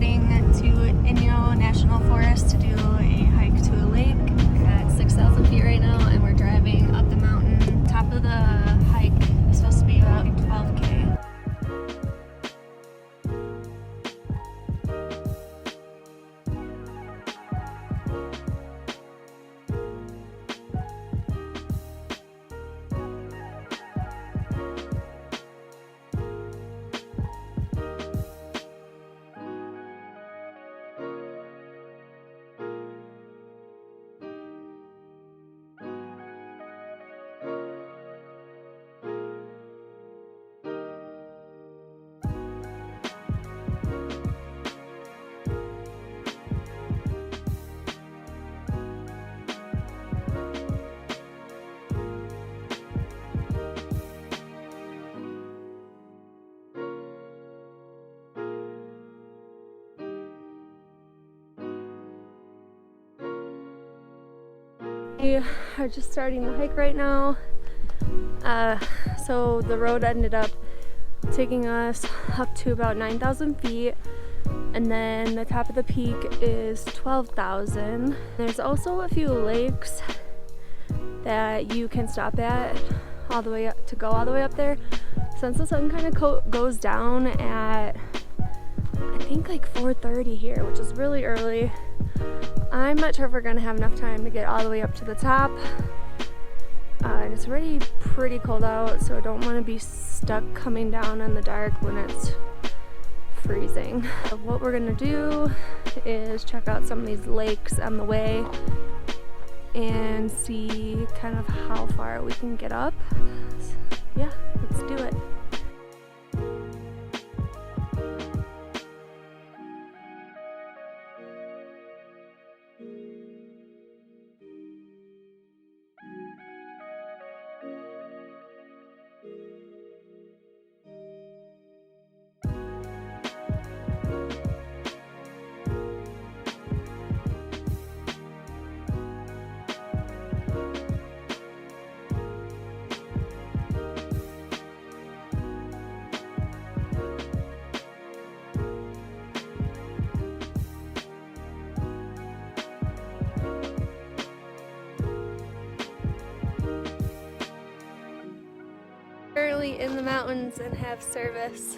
heading to Inyo National Forest to do a hike to a lake. We're at 6,000 feet right now and we're driving up the mountain. Top of the hike is supposed to be about 12K. We are just starting the hike right now. So the road ended up taking us up to about 9,000 feet, and then the top of the peak is 12,000. There's also a few lakes that you can stop at all the way up to go all the way up there. Since the sun kind of goes down at I think like 4:30 here, which is really early. I'm not sure if we're gonna have enough time to get all the way up to the top. And it's already pretty cold out, so I don't want to be stuck coming down in the dark when it's freezing. What we're gonna do is check out some of these lakes on the way and see kind of how far we can get up. So, yeah, let's do it. Currently in the mountains and have service.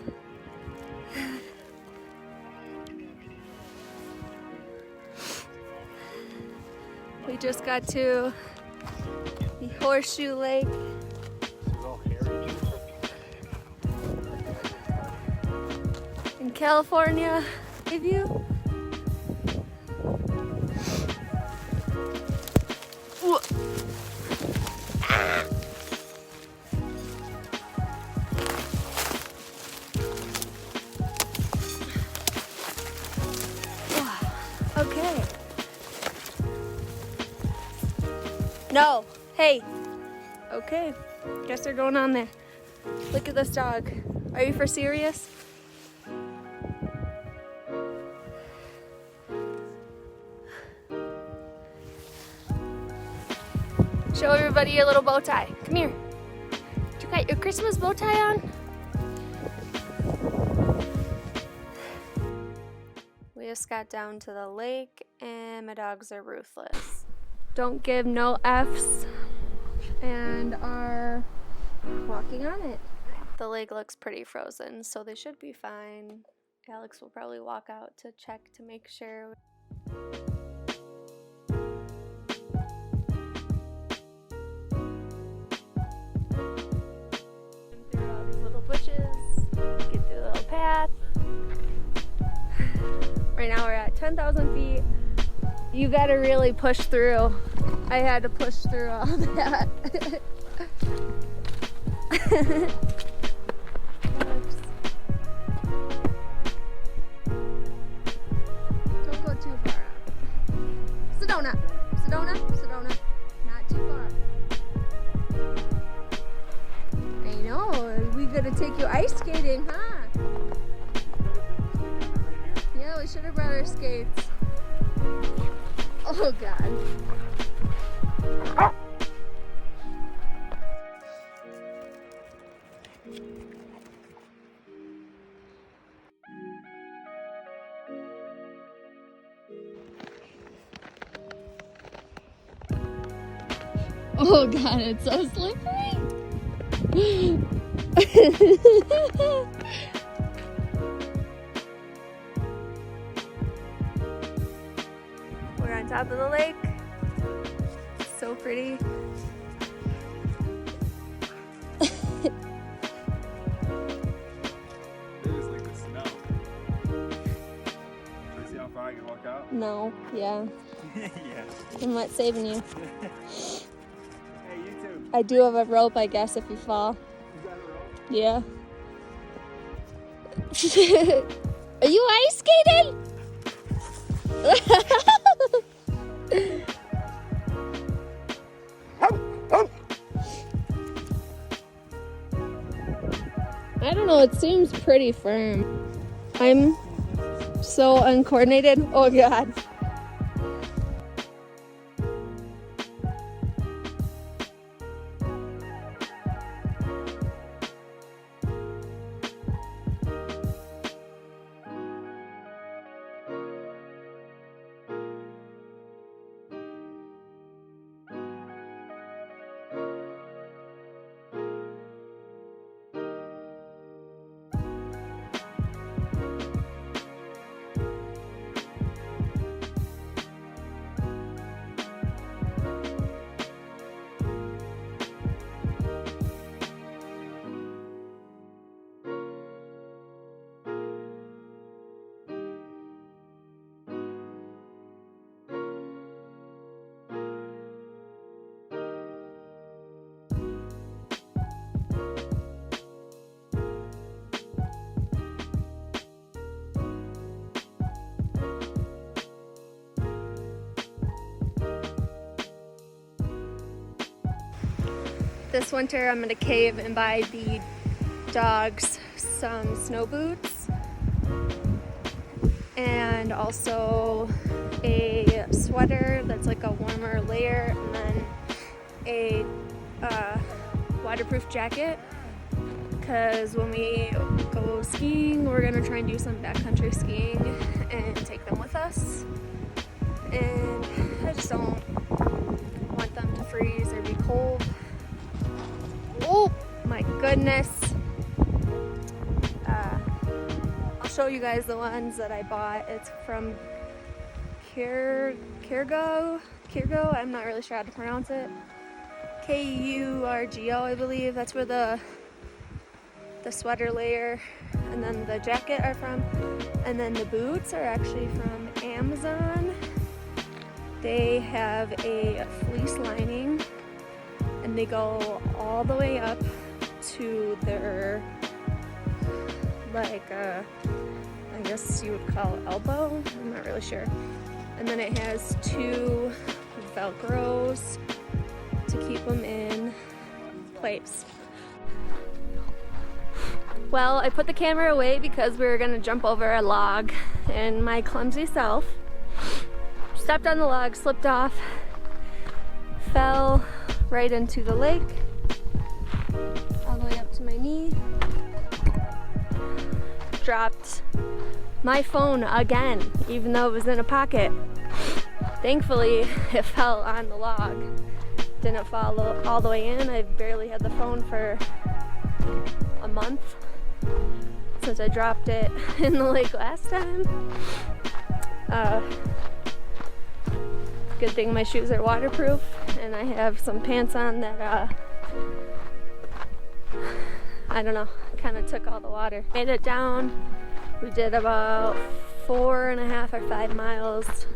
We just got to the Horseshoe Lake. In California. Have you? Okay. No. Hey. Okay. Guess they're going on there. Look at this dog. Are you for serious? Show everybody your little bow tie. Come here. You got your Christmas bow tie on? We just got down to the lake and my dogs are ruthless. Don't give no Fs and are walking on it. The lake looks pretty frozen, so they should be fine. Alex will probably walk out to check to make sure. Through all these little bushes, get through the little path. Right now we're at 10,000 feet. You gotta really push through. I had to push through all that. Don't go too far up. Sedona, Sedona, Sedona. Not too far. I know, we gotta take you ice skating, huh? Yeah, we should have brought our skates. Oh God. Oh god, it's so slippery. We're on top of the lake. So pretty. I can walk out? No, yeah. Yeah. I'm not saving you. Hey, you too. I do have a rope, I guess, if you fall. You got a rope? Yeah. Are you ice skating? I don't know, it seems pretty firm. I'm so uncoordinated. Oh god. This winter I'm gonna cave and buy the dogs some snow boots and also a sweater that's like a warmer layer, and then a waterproof jacket, because when we go skiing we're gonna try and do some backcountry skiing and take them with us, and I just don't want them to freeze or be cold. Oh my goodness. I'll show you guys the ones that I bought. It's from Kurgo, I'm not really sure how to pronounce it. Kurgo, I believe. That's where the sweater layer and then the jacket are from. And then the boots are actually from Amazon. They have a fleece lining and they go all the way up to their, like, I guess you would call it elbow. I'm not really sure. And then it has 2 Velcros to keep them in place. Well, I put the camera away because we were gonna jump over a log, and my clumsy self stepped on the log, slipped off, fell right into the lake, all the way up to my knee, dropped my phone again, even though it was in a pocket. Thankfully, it fell on the log, didn't fall all the way in. I barely had the phone for a month since I dropped it in the lake last time. Good thing my shoes are waterproof and I have some pants on that, I don't know, kind of took all the water. Made it down. We did about 4.5 or 5 miles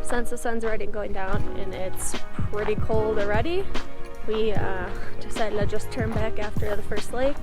since the sun's already going down and it's pretty cold already. We decided to just turn back after the first lake.